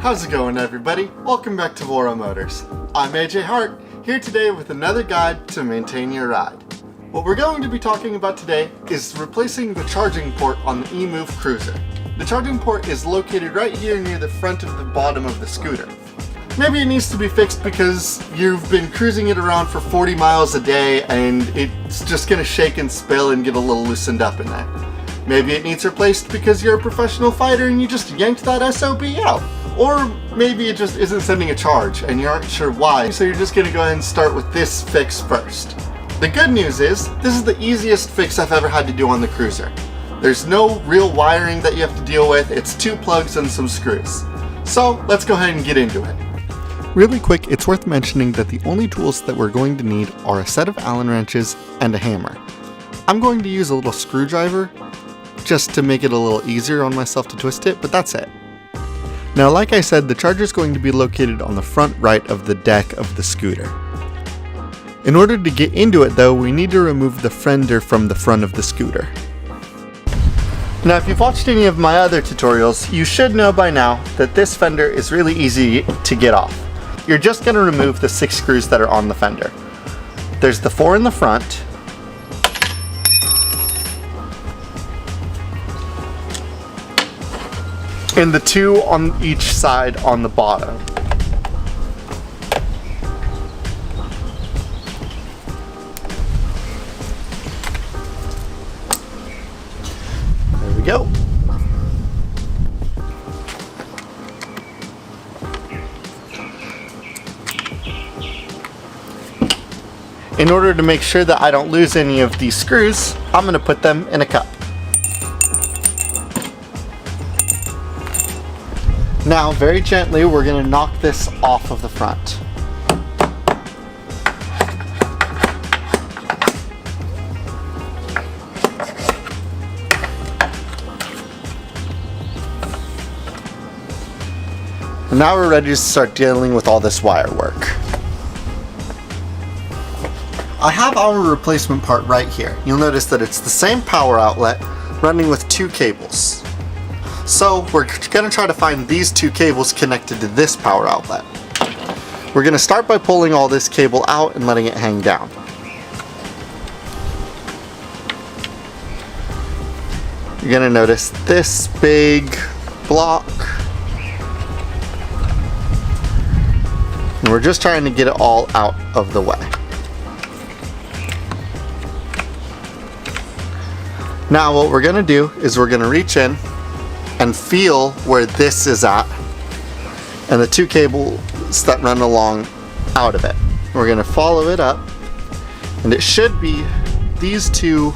How's it going, everybody? Welcome back to Voro Motors. I'm AJ Hart, here today with another guide to maintain your ride. What we're going to be talking about today is replacing the charging port on the eMove Cruiser. The charging port is located right here near the front of the bottom of the scooter. Maybe it needs to be fixed because you've been cruising it around for 40 miles a day and it's just going to shake and spill and get a little loosened up in there. Maybe it needs replaced because you're a professional fighter and you just yanked that SOB out. Or maybe it just isn't sending a charge and you aren't sure why, so you're just going to go ahead and start with this fix first. The good news is, this is the easiest fix I've ever had to do on the Cruiser. There's no real wiring that you have to deal with, it's 2 plugs and some screws. So let's go ahead and get into it. Really quick, it's worth mentioning that the only tools that we're going to need are a set of Allen wrenches and a hammer. I'm going to use a little screwdriver just to make it a little easier on myself to twist it, but that's it. Now, like I said, the charger is going to be located on the front right of the deck of the scooter. In order to get into it though, we need to remove the fender from the front of the scooter. Now, if you've watched any of my other tutorials, you should know by now that this fender is really easy to get off. You're just going to remove the 6 screws that are on the fender. There's the 4 in the front, and the 2 on each side on the bottom. There we go. In order to make sure that I don't lose any of these screws, I'm going to put them in a cup. Now, very gently, we're going to knock this off of the front. And now we're ready to start dealing with all this wire work. I have our replacement part right here. You'll notice that it's the same power outlet running with 2 cables. So we're going to try to find these 2 cables connected to this power outlet. We're going to start by pulling all this cable out and letting it hang down. You're going to notice this big block. And we're just trying to get it all out of the way. Now what we're going to do is we're going to reach in and feel where this is at and the 2 cables that run along out of it. We're going to follow it up and it should be these 2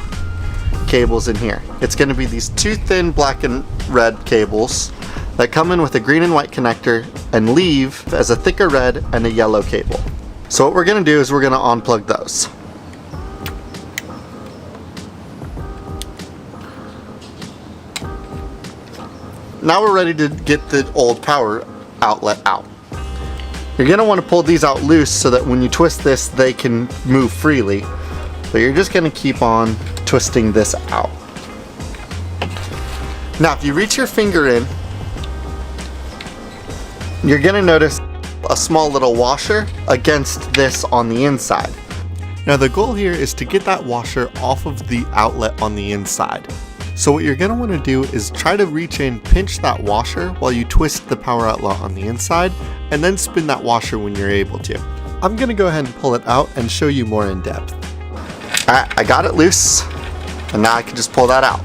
cables in here. It's going to be these 2 thin black and red cables that come in with a green and white connector and leave as a thicker red and a yellow cable. So what we're going to do is we're going to unplug those. Now we're ready to get the old power outlet out. You're going to want to pull these out loose so that when you twist this, they can move freely. But you're just going to keep on twisting this out. Now, if you reach your finger in, you're going to notice a small little washer against this on the inside. Now, the goal here is to get that washer off of the outlet on the inside. So what you're going to want to do is try to reach in, pinch that washer while you twist the power outlet on the inside, and then spin that washer when you're able to. I'm going to go ahead and pull it out and show you more in depth. Alright, I got it loose, and now I can just pull that out.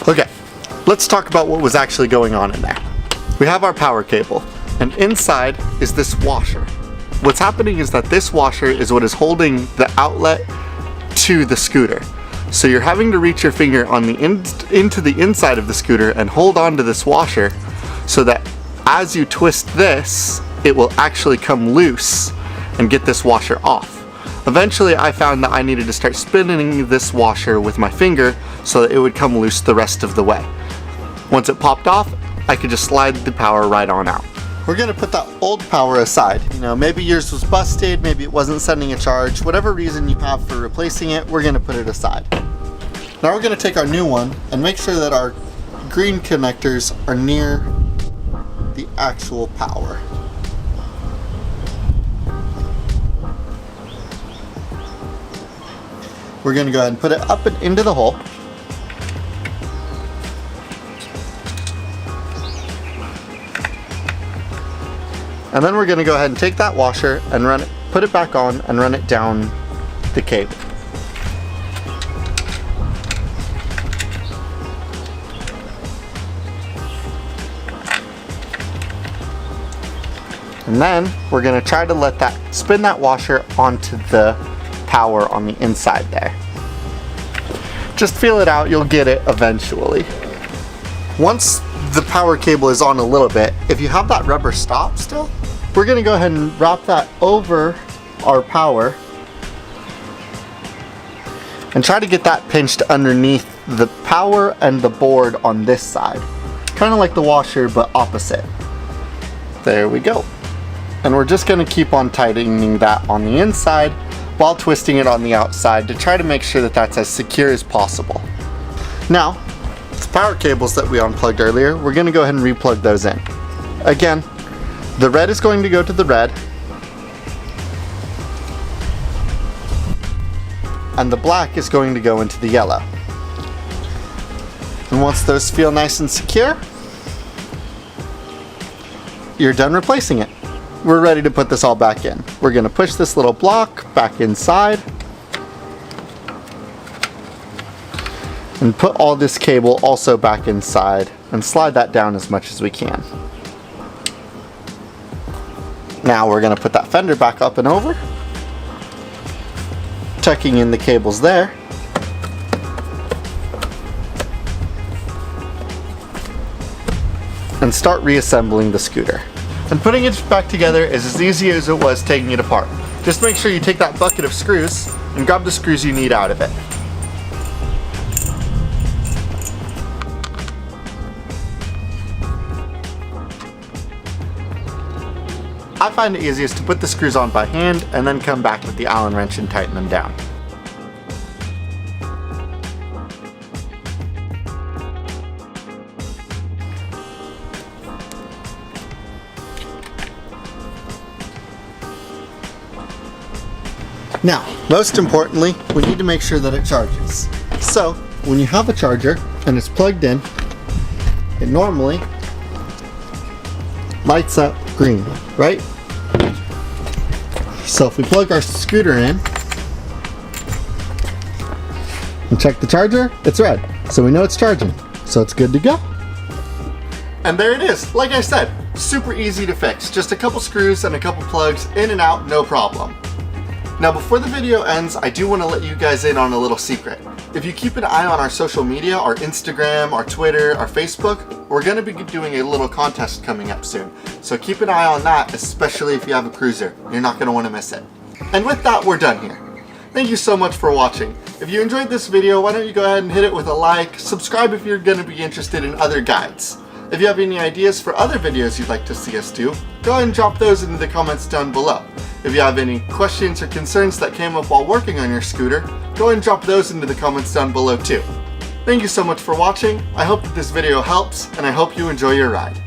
Okay, let's talk about what was actually going on in there. We have our power cable, and inside is this washer. What's happening is that this washer is what is holding the outlet to the scooter. So you're having to reach your finger on the into the inside of the scooter and hold on to this washer so that as you twist this, it will actually come loose and get this washer off. Eventually I found that I needed to start spinning this washer with my finger so that it would come loose the rest of the way. Once it popped off, I could just slide the power right on out. We're going to put that old power aside. You know, maybe yours was busted, maybe it wasn't sending a charge. Whatever reason you have for replacing it, we're going to put it aside. Now we're going to take our new one and make sure that our green connectors are near the actual power. We're going to go ahead and put it up and into the hole. And then we're going to go ahead and take that washer and run it, put it back on and run it down the cable. And then we're going to try to spin that washer onto the power on the inside there. Just feel it out, you'll get it eventually. Once the power cable is on a little bit, if you have that rubber stop still, we're going to go ahead and wrap that over our power and try to get that pinched underneath the power and the board on this side. Kind of like the washer, but opposite. There we go. And we're just going to keep on tightening that on the inside while twisting it on the outside to try to make sure that that's as secure as possible. Now, the power cables that we unplugged earlier, we're going to go ahead and replug those in. Again, the red is going to go to the red, and the black is going to go into the yellow. And once those feel nice and secure, you're done replacing it. We're ready to put this all back in. We're going to push this little block back inside and put all this cable also back inside and slide that down as much as we can. Now we're going to put that fender back up and over, tucking in the cables there. And start reassembling the scooter. And putting it back together is as easy as it was taking it apart. Just make sure you take that bucket of screws and grab the screws you need out of it. I find it easiest to put the screws on by hand and then come back with the Allen wrench and tighten them down. Now, most importantly, we need to make sure that it charges. So, when you have a charger and it's plugged in, it normally lights up green, right? So if we plug our scooter in and check the charger, it's red. So we know it's charging. So it's good to go. And there it is. Like I said, super easy to fix. Just a couple screws and a couple plugs, in and out, no problem. Now before the video ends, I do want to let you guys in on a little secret. If you keep an eye on our social media, our Instagram, our Twitter, our Facebook, we're going to be doing a little contest coming up soon. So keep an eye on that, especially if you have a cruiser. You're not going to want to miss it. And with that, we're done here. Thank you so much for watching. If you enjoyed this video, why don't you go ahead and hit it with a like, subscribe if you're going to be interested in other guides. If you have any ideas for other videos you'd like to see us do, go ahead and drop those into the comments down below. If you have any questions or concerns that came up while working on your scooter, go ahead and drop those into the comments down below too. Thank you so much for watching. I hope that this video helps, and I hope you enjoy your ride.